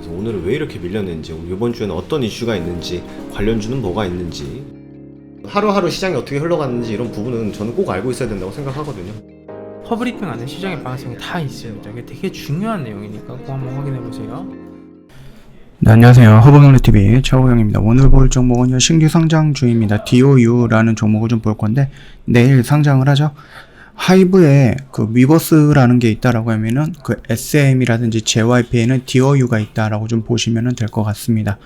그래서 오늘은 왜 이렇게 밀렸는지, 이번 주에는 어떤 이슈가 있는지, 관련주는 뭐가 있는지, 하루하루 시장이 어떻게 흘러가는지 이런 부분은 저는 꼭 알고 있어야 된다고 생각하거든요. 허브리핑 안에 시장의 방향성이 다 있습니다. 이게 되게 중요한 내용이니까 꼭 한번 확인해 보세요. 네, 안녕하세요. 허브경제TV 최호경입니다. 오늘 볼 종목은 신규 상장주입니다. DOU라는 종목을 좀 볼 건데 내일 상장을 하죠. 하이브에 그 위버스라는 게 있다라고 하면은 그 SM이라든지 JYP에는 DOU가 있다라고 좀 보시면 될 것 같습니다.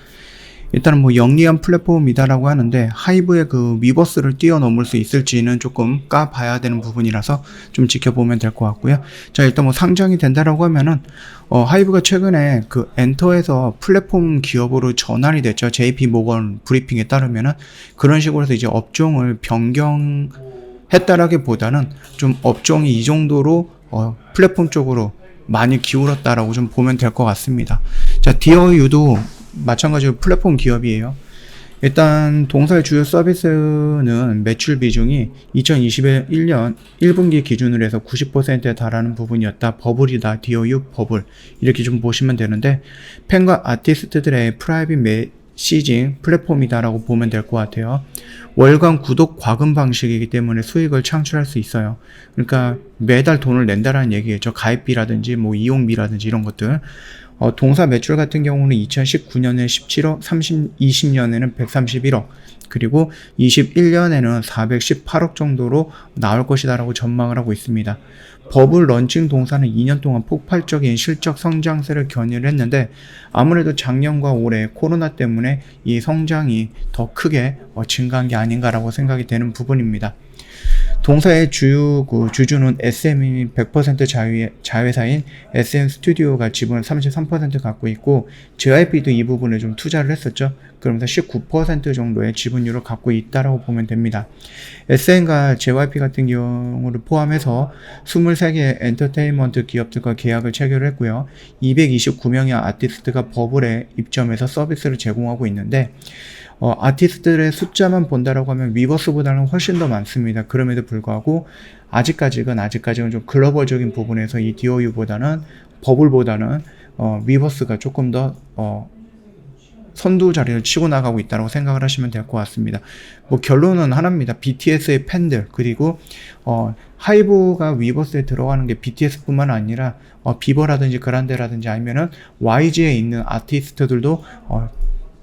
일단은 뭐 영리한 플랫폼이다라고 하는데 하이브의 그 위버스를 뛰어넘을 수 있을지는 조금 까봐야 되는 부분이라서 좀 지켜보면 될 것 같고요. 자, 일단 뭐 상장이 된다라고 하면은 하이브가 최근에 그 엔터에서 플랫폼 기업으로 전환이 됐죠. JP 모건 브리핑에 따르면은 그런 식으로 해서 이제 업종을 변경했다라기보다는 좀 업종이 이 정도로 플랫폼 쪽으로 많이 기울었다라고 좀 보면 될 것 같습니다. 자, DOU도 마찬가지로 플랫폼 기업이에요. 일단 동사의 주요 서비스는 매출 비중이 2021년 1분기 기준으로 해서 90%에 달하는 부분이었다. 버블이다. DOU 버블. 이렇게 좀 보시면 되는데 팬과 아티스트들의 프라이빗 메시징 플랫폼이다라고 보면 될 것 같아요. 월간 구독 과금 방식이기 때문에 수익을 창출할 수 있어요. 그러니까 매달 돈을 낸다라는 얘기겠죠. 가입비라든지 뭐 이용비라든지 이런 것들. 동사 매출 같은 경우는 2019년에 17억, 20년에는 131억, 그리고 21년에는 418억 정도로 나올 것이다라고 전망을 하고 있습니다. 버블 런칭 동사는 2년 동안 폭발적인 실적 성장세를 견인을 했는데 아무래도 작년과 올해 코로나 때문에 이 성장이 더 크게 증가한 게 아닌가라고 생각이 되는 부분입니다. 동사의 주주는 SM이 100% 자회사인 SM 스튜디오가 지분을 33% 갖고 있고 JYP도 이 부분에 좀 투자를 했었죠. 그러면서 19% 정도의 지분율을 갖고 있다라고 보면 됩니다. SM과 JYP 같은 경우를 포함해서 23개의 엔터테인먼트 기업들과 계약을 체결을 했고요. 229명의 아티스트가 버블에 입점해서 서비스를 제공하고 있는데 아티스트들의 숫자만 본다라고 하면 위버스보다는 훨씬 더 많습니다. 그럼에도 불구하고 아직까지는 좀 글로벌적인 부분에서 이 DOU보다는 버블보다는 위버스가 조금 더 선두 자리를 치고 나가고 있다고 생각을 하시면 될 것 같습니다. 뭐 결론은 하나입니다. BTS의 팬들 그리고 하이브가 위버스에 들어가는 게 BTS뿐만 아니라 비버라든지 그란데라든지 아니면은 YG에 있는 아티스트들도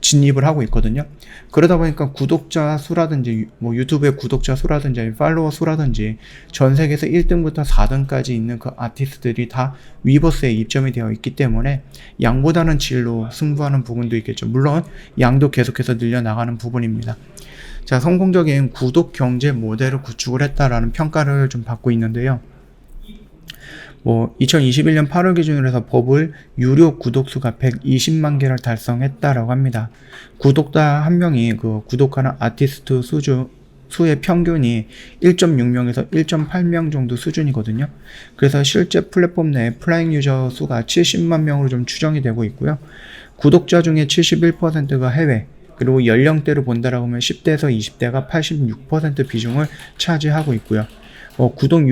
진입을 하고 있거든요. 그러다 보니까 구독자 수라든지 뭐 유튜브의 구독자 수라든지 팔로워 수라든지 전 세계에서 1등부터 4등까지 있는 그 아티스트들이 다 위버스에 입점이 되어 있기 때문에 양보다는 질로 승부하는 부분도 있겠죠. 물론 양도 계속해서 늘려나가는 부분입니다. 자, 성공적인 구독 경제 모델을 구축을 했다라는 평가를 좀 받고 있는데요. 2021년 8월 기준으로 해서 버블 유료 구독수가 120만 개를 달성했다라고 합니다. 구독자 한 명이 그 구독하는 아티스트 수의 평균이 1.6명에서 1.8명 정도 수준이거든요. 그래서 실제 플랫폼 내 프라임 유저 수가 70만 명으로 좀 추정이 되고 있고요. 구독자 중에 71%가 해외, 그리고 연령대를 본다라고 하면 10대에서 20대가 86% 비중을 차지하고 있고요. 구독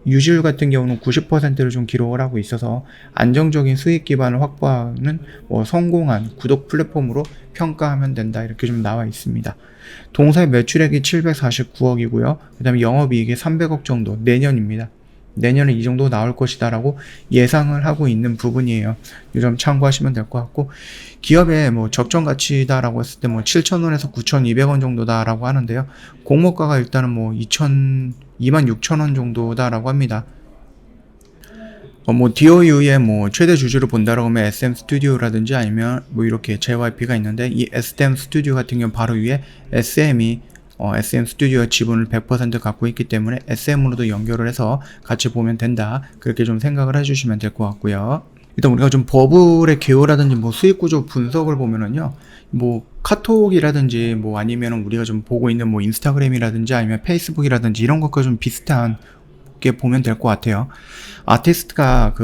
유지율 같은 경우는 90%를 좀 기록을 하고 있어서 안정적인 수익 기반을 확보하는 성공한 구독 플랫폼으로 평가하면 된다 이렇게 좀 나와 있습니다. 동사의 매출액이 749억이고요. 그 다음에 영업이익이 300억 정도 내년입니다. 내년에 이 정도 나올 것이다 라고 예상을 하고 있는 부분이에요. 이 점 참고하시면 될 것 같고 기업의 적정 가치다 라고 했을 때 7,000원에서 9,200원 정도다 라고 하는데요. 공모가가 일단은 26,000원 정도다 라고 합니다. DOU의 최대 주주를 본다라고 하면 SM 스튜디오라든지 아니면 이렇게 JYP가 있는데 이 SM 스튜디오 같은 경우 바로 위에 SM이 SM 스튜디오 지분을 100% 갖고 있기 때문에 SM으로도 연결을 해서 같이 보면 된다. 그렇게 좀 생각을 해주시면 될 것 같고요. 일단 우리가 좀 버블의 개요라든지 수익 구조 분석을 보면은요, 카톡이라든지 아니면 우리가 좀 보고 있는 인스타그램이라든지 아니면 페이스북이라든지 이런 것과 좀 비슷한 게 보면 될 것 같아요. 아티스트가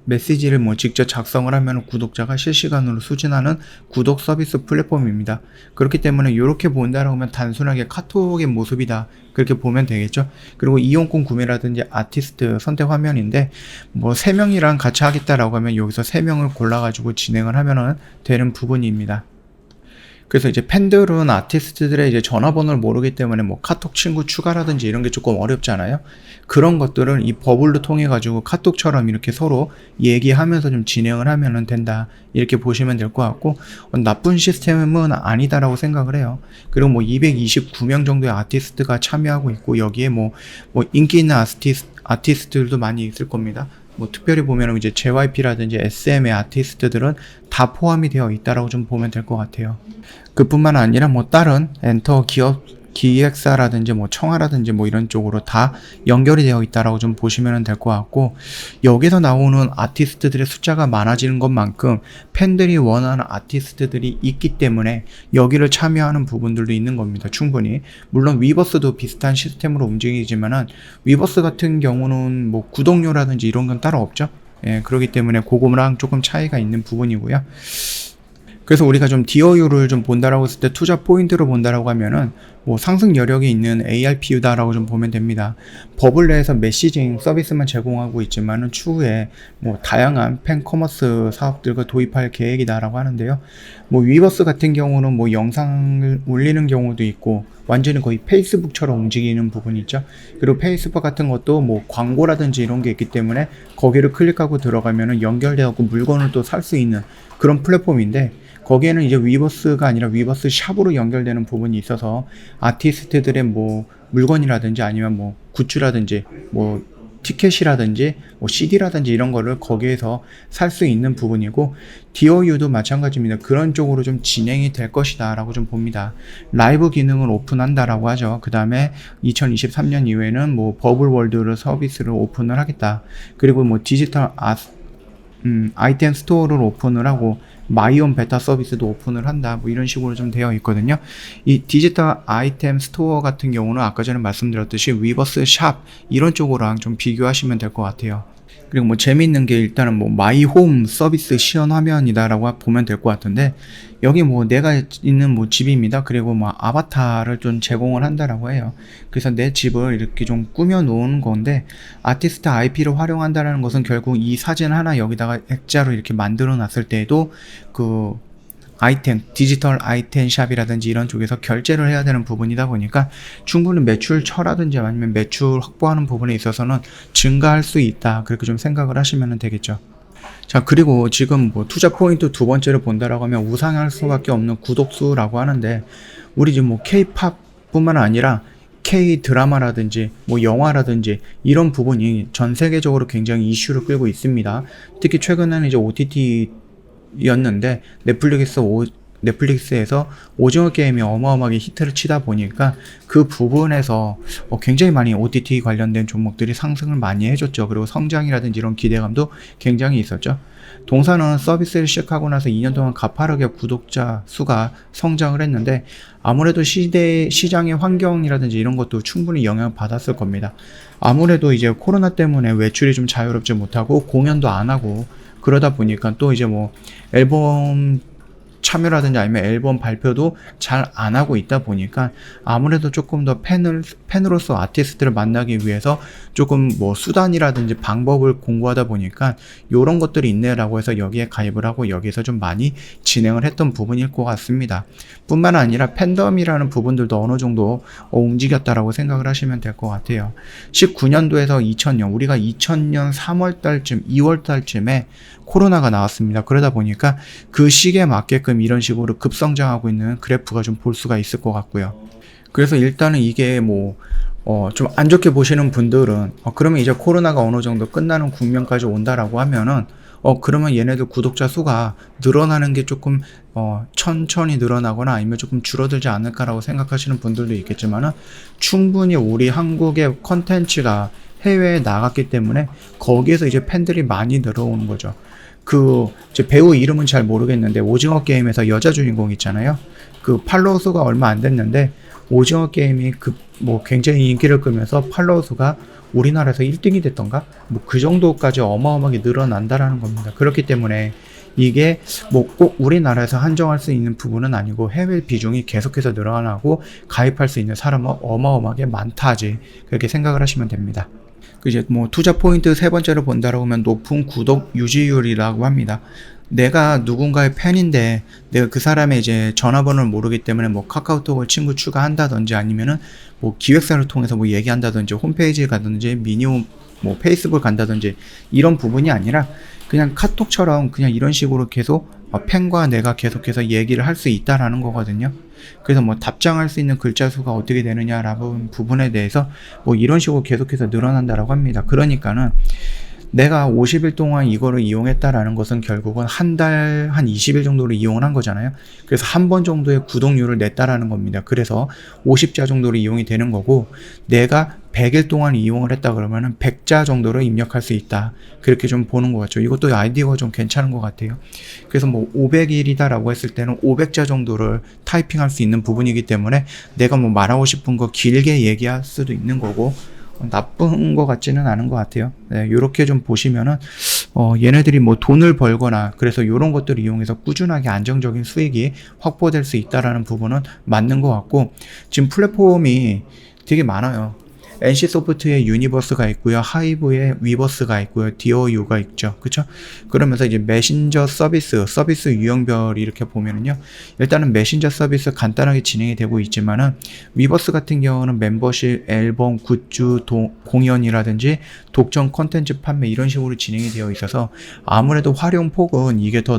메시지를 뭐 직접 작성을 하면 구독자가 실시간으로 수신하는 구독 서비스 플랫폼입니다. 그렇기 때문에 이렇게 본다라고 하면 단순하게 카톡의 모습이다, 그렇게 보면 되겠죠. 그리고 이용권 구매라든지 아티스트 선택 화면인데, 뭐 3명이랑 같이 하겠다라고 하면 여기서 3명을 골라가지고 진행을 하면은 되는 부분입니다. 그래서 이제 팬들은 아티스트들의 이제 전화번호를 모르기 때문에 뭐 카톡 친구 추가라든지 이런 게 조금 어렵잖아요. 그런 것들은 이 버블로 통해 가지고 카톡처럼 이렇게 서로 얘기하면서 좀 진행을 하면은 된다, 이렇게 보시면 될 것 같고, 나쁜 시스템은 아니다라고 생각을 해요. 그리고 뭐 229명 정도의 아티스트가 참여하고 있고, 여기에 뭐 인기 있는 아티스트들도 많이 있을 겁니다. 뭐 특별히 보면 이제 JYP라든지 SM의 아티스트들은 다 포함이 되어 있다라고 좀 보면 될 것 같아요. 그뿐만 아니라 뭐 다른 엔터 기획사라든지 뭐 청아라든지 뭐 이런 쪽으로 다 연결이 되어 있다라고 좀 보시면 될 것 같고, 여기서 나오는 아티스트들의 숫자가 많아지는 것만큼 팬들이 원하는 아티스트들이 있기 때문에 여기를 참여하는 부분들도 있는 겁니다. 충분히. 물론 위버스도 비슷한 시스템으로 움직이지만은 위버스 같은 경우는 뭐 구독료라든지 이런 건 따로 없죠. 예, 그렇기 때문에 그거랑 조금 차이가 있는 부분이고요. 그래서 우리가 좀 DOU를 좀 본다라고 했을 때, 투자 포인트로 본다라고 하면은 뭐 상승 여력이 있는 ARPU다라고 좀 보면 됩니다. 버블 내에서 메시징 서비스만 제공하고 있지만은 추후에 뭐 다양한 팬 커머스 사업들과 도입할 계획이다라고 하는데요. 뭐 위버스 같은 경우는 뭐 영상을 올리는 경우도 있고, 완전히 거의 페이스북처럼 움직이는 부분이 있죠. 그리고 페이스북 같은 것도 뭐 광고라든지 이런 게 있기 때문에 거기를 클릭하고 들어가면은 연결되고 물건을 또 살 수 있는 그런 플랫폼인데, 거기에는 이제 위버스가 아니라 위버스 샵으로 연결되는 부분이 있어서 아티스트들의 뭐 물건이라든지 아니면 뭐 굿즈라든지 뭐 티켓이라든지 뭐 CD라든지 이런 거를 거기에서 살 수 있는 부분이고, DOU도 마찬가지입니다. 그런 쪽으로 좀 진행이 될 것이다 라고 좀 봅니다. 라이브 기능을 오픈한다라고 하죠. 그 다음에 2023년 이후에는 뭐 버블월드를 서비스를 오픈을 하겠다. 그리고 뭐 디지털 아이템 스토어를 오픈을 하고 마이온 베타 서비스도 오픈을 한다, 뭐 이런 식으로 좀 되어 있거든요. 이 디지털 아이템 스토어 같은 경우는 아까 전에 말씀드렸듯이 위버스 샵 이런 쪽으로랑 좀 비교하시면 될 것 같아요. 그리고 뭐 재미있는 게 일단은 뭐 마이홈 서비스 시연 화면이다라고 보면 될 것 같은데, 여기 뭐 내가 있는 뭐 집입니다. 그리고 뭐 아바타를 좀 제공을 한다라고 해요. 그래서 내 집을 이렇게 좀 꾸며 놓은 건데, 아티스트 IP를 활용한다라는 것은 결국 이 사진 하나 여기다가 액자로 이렇게 만들어 놨을 때에도 그 아이템, 디지털 아이템 샵이라든지 이런 쪽에서 결제를 해야 되는 부분이다 보니까 충분히 매출처라든지 아니면 매출 확보하는 부분에 있어서는 증가할 수 있다, 그렇게 좀 생각을 하시면 되겠죠. 자, 그리고 지금 뭐 투자 포인트 두 번째로 본다라고 하면 우상할 수밖에 없는 구독수라고 하는데, 우리 지금 뭐 K-팝 뿐만 아니라 K 드라마라든지 뭐 영화라든지 이런 부분이 전 세계적으로 굉장히 이슈를 끌고 있습니다. 특히 최근에는 이제 OTT였는데 넷플릭스에서 오징어 게임이 어마어마하게 히트를 치다 보니까 그 부분에서 굉장히 많이 OTT 관련된 종목들이 상승을 많이 해줬죠. 그리고 성장이라든지 이런 기대감도 굉장히 있었죠. 동사는 서비스를 시작하고 나서 2년 동안 가파르게 구독자 수가 성장을 했는데, 아무래도 시장의 환경이라든지 이런 것도 충분히 영향을 받았을 겁니다. 아무래도 이제 코로나 때문에 외출이 좀 자유롭지 못하고 공연도 안 하고 그러다 보니까 또 이제 뭐 앨범 참여라든지 아니면 앨범 발표도 잘 안 하고 있다 보니까 아무래도 조금 더 팬으로서 아티스트를 만나기 위해서 조금 뭐 수단이라든지 방법을 공부하다 보니까 요런 것들이 있네라고 해서 여기에 가입을 하고 여기서 좀 많이 진행을 했던 부분일 것 같습니다. 뿐만 아니라 팬덤이라는 부분들도 어느 정도 움직였다라고 생각을 하시면 될 것 같아요. 19년도에서 2000년, 우리가 2000년 3월 달쯤, 2월 달쯤에 코로나가 나왔습니다. 그러다 보니까 그 시기에 맞게끔 이런 식으로 급성장하고 있는 그래프가 좀 볼 수가 있을 것 같고요. 그래서 일단은 이게 뭐 좀 안 좋게 보시는 분들은 그러면 이제 코로나가 어느 정도 끝나는 국면까지 온다라고 하면은 그러면 얘네들 구독자 수가 늘어나는 게 조금 천천히 늘어나거나 아니면 조금 줄어들지 않을까라고 생각하시는 분들도 있겠지만은, 충분히 우리 한국의 컨텐츠가 해외에 나갔기 때문에 거기에서 이제 팬들이 많이 늘어오는 거죠. 이제 배우 이름은 잘 모르겠는데 오징어 게임에서 여자 주인공 있잖아요. 그 팔로워 수가 얼마 안 됐는데 오징어 게임이 뭐 굉장히 인기를 끌면서 팔로워 수가 우리나라에서 1등이 됐던가? 뭐 그 정도까지 어마어마하게 늘어난다라는 겁니다. 그렇기 때문에 이게 뭐 꼭 우리나라에서 한정할 수 있는 부분은 아니고 해외 비중이 계속해서 늘어나고 가입할 수 있는 사람은 어마어마하게 많다지 그렇게 생각을 하시면 됩니다. 이제 뭐 투자 포인트 세 번째로 본다라고 하면 높은 구독 유지율이라고 합니다. 내가 누군가의 팬인데 내가 그 사람의 이제 전화번호를 모르기 때문에 뭐 카카오톡을 친구 추가한다든지 아니면은 뭐 기획사를 통해서 뭐 얘기한다든지 홈페이지에 가든지 미니홈 뭐 페이스북 간다든지 이런 부분이 아니라 그냥 카톡처럼 그냥 이런 식으로 계속 팬과 내가 계속해서 얘기를 할 수 있다라는 거거든요. 그래서 뭐 답장할 수 있는 글자 수가 어떻게 되느냐라는 부분에 대해서 뭐 이런 식으로 계속해서 늘어난다라고 합니다. 그러니까는 내가 50일 동안 이거를 이용했다라는 것은 결국은 한 달 한 20일 정도를 이용을 한 거잖아요. 그래서 한 번 정도의 구독료를 냈다라는 겁니다. 그래서 50자 정도로 이용이 되는 거고 내가 100일 동안 이용을 했다 그러면은 100자 정도로 입력할 수 있다. 그렇게 좀 보는 것 같죠. 이것도 아이디어가 좀 괜찮은 것 같아요. 그래서 뭐 500일이다라고 했을 때는 500자 정도를 타이핑할 수 있는 부분이기 때문에 내가 뭐 말하고 싶은 거 길게 얘기할 수도 있는 거고 나쁜 것 같지는 않은 것 같아요. 네, 요렇게 좀 보시면은 얘네들이 뭐 돈을 벌거나 그래서 요런 것들을 이용해서 꾸준하게 안정적인 수익이 확보될 수 있다라는 부분은 맞는 것 같고 지금 플랫폼이 되게 많아요. NC소프트의 유니버스가 있고요. 하이브의 위버스가 있고요. 디어유가 있죠. 그쵸? 그러면서 이제 메신저 서비스 유형별이 이렇게 보면은요. 일단은 메신저 서비스 간단하게 진행이 되고 있지만은 위버스 같은 경우는 멤버십, 앨범, 굿즈, 공연이라든지 독점 콘텐츠 판매 이런 식으로 진행이 되어 있어서 아무래도 활용 폭은 이게 더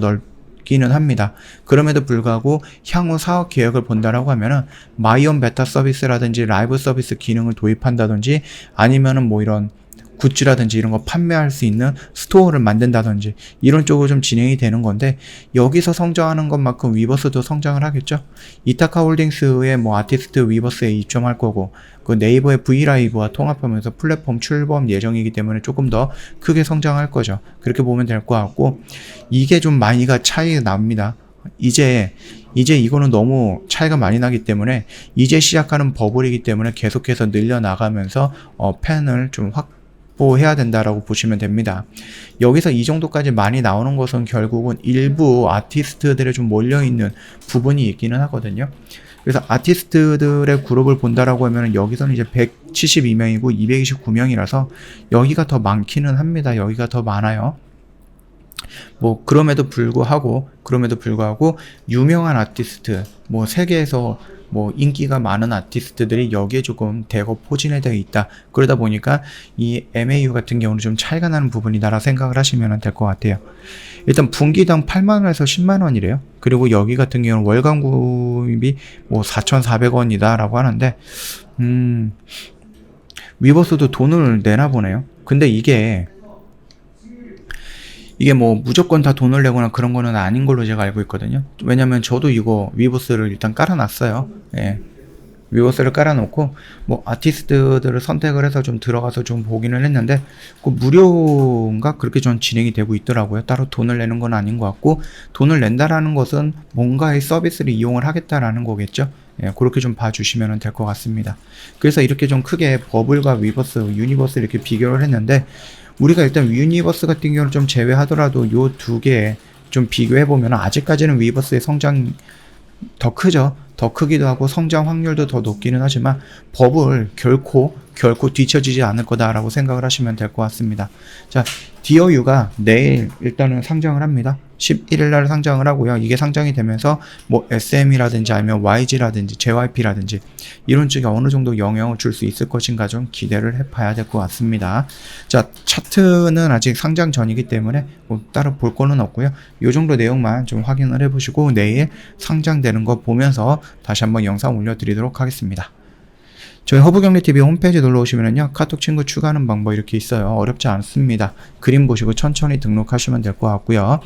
기는 합니다. 그럼에도 불구하고 향후 사업 계획을 본다라고 하면은 마이온 베타 서비스라든지 라이브 서비스 기능을 도입한다든지 아니면은 뭐 이런 굿즈라든지 이런 거 판매할 수 있는 스토어를 만든다든지 이런 쪽으로 좀 진행이 되는 건데 여기서 성장하는 것만큼 위버스도 성장을 하겠죠. 이타카 홀딩스의 뭐 아티스트 위버스에 입점할 거고 그 네이버의 브이라이브와 통합하면서 플랫폼 출범 예정이기 때문에 조금 더 크게 성장할 거죠. 그렇게 보면 될 것 같고 이게 좀 많이가 차이가 납니다. 이제 이거는 너무 차이가 많이 나기 때문에 이제 시작하는 버블이기 때문에 계속해서 늘려나가면서 팬을 좀 확보해야 된다라고 보시면 됩니다. 여기서 이 정도까지 많이 나오는 것은 결국은 일부 아티스트들에 좀 몰려있는 부분이 있기는 하거든요. 그래서 아티스트들의 그룹을 본다라고 하면 여기서는 이제 172명이고 229명이라서 여기가 더 많기는 합니다. 여기가 더 많아요. 뭐 그럼에도 불구하고 유명한 아티스트 뭐 세계에서 뭐 인기가 많은 아티스트들이 여기에 조금 대거 포진해 되어 있다. 그러다 보니까 이 MAU 같은 경우는 좀 차이가 나는 부분이다라 생각을 하시면 될 것 같아요. 일단 분기당 8만원에서 10만원이래요. 그리고 여기 같은 경우는 월간 구입이 뭐 4,400원이다 라고 하는데 위버스도 돈을 내나 보네요. 근데 이게 뭐 무조건 다 돈을 내거나 그런 거는 아닌 걸로 제가 알고 있거든요. 왜냐면 저도 이거 위버스를 일단 깔아놨어요. 예. 위버스를 깔아놓고 뭐 아티스트들을 선택을 해서 좀 들어가서 좀 보기는 했는데 그 무료인가 그렇게 좀 진행이 되고 있더라고요. 따로 돈을 내는 건 아닌 것 같고 돈을 낸다라는 것은 뭔가의 서비스를 이용을 하겠다라는 거겠죠. 예, 그렇게 좀 봐주시면 될 것 같습니다. 그래서 이렇게 좀 크게 버블과 위버스, 유니버스 이렇게 비교를 했는데 우리가 일단 유니버스 같은 경우는 좀 제외하더라도 요 두 개 좀 비교해보면 아직까지는 위버스의 성장 더 크죠. 더 크기도 하고 성장 확률도 더 높기는 하지만 버블 결코 뒤처지지 않을 거다라고 생각을 하시면 될 것 같습니다. 자, 디어유가 내일 일단은 상장을 합니다. 11일 날 상장을 하고요. 이게 상장이 되면서 뭐 SM이라든지 아니면 YG라든지 JYP라든지 이런 쪽에 어느 정도 영향을 줄 수 있을 것인가 좀 기대를 해봐야 될 것 같습니다. 자, 차트는 아직 상장 전이기 때문에 뭐 따로 볼 거는 없고요. 이 정도 내용만 좀 확인을 해보시고 내일 상장되는 거 보면서 다시 한번 영상 올려드리도록 하겠습니다. 저희 허브경리TV 홈페이지 놀러오시면요 카톡 친구 추가하는 방법 이렇게 있어요. 어렵지 않습니다. 그림 보시고 천천히 등록하시면 될 것 같고요.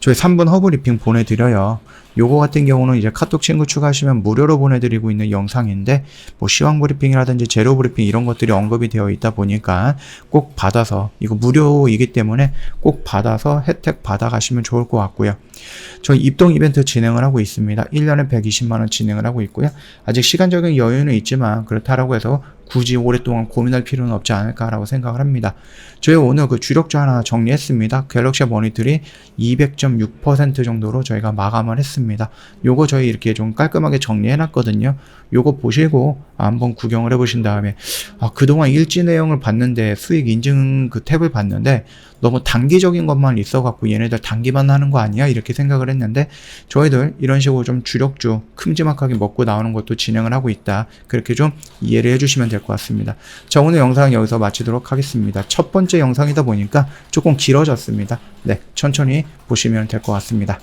저희 3분 허브리핑 보내드려요. 요거 같은 경우는 이제 카톡 친구 추가하시면 무료로 보내드리고 있는 영상인데 뭐 시황 브리핑이라든지 제로 브리핑 이런 것들이 언급이 되어 있다 보니까 꼭 받아서 이거 무료이기 때문에 꼭 받아서 혜택 받아가시면 좋을 것 같고요. 저희 입동 이벤트 진행을 하고 있습니다. 1년에 120만원 진행을 하고 있고요. 아직 시간적인 여유는 있지만 그렇다라고 해서 굳이 오랫동안 고민할 필요는 없지 않을까라고 생각을 합니다. 저희 오늘 그 주력주 하나 정리했습니다. 갤럭시 모니터리 200.6% 정도로 저희가 마감을 했습니다. 요거 저희 이렇게 좀 깔끔하게 정리해놨거든요. 요거 보시고 한번 구경을 해보신 다음에 그동안 일지 내용을 봤는데 수익 인증 그 탭을 봤는데 너무 단기적인 것만 있어갖고 얘네들 단기만 하는 거 아니야? 이렇게 생각을 했는데 저희들 이런 식으로 좀 주력주 큼지막하게 먹고 나오는 것도 진행을 하고 있다. 그렇게 좀 이해를 해주시면 될 것 같습니다. 자, 오늘 영상 여기서 마치도록 하겠습니다. 첫 번째 영상이다 보니까 조금 길어졌습니다. 네, 천천히 보시면 될 것 같습니다.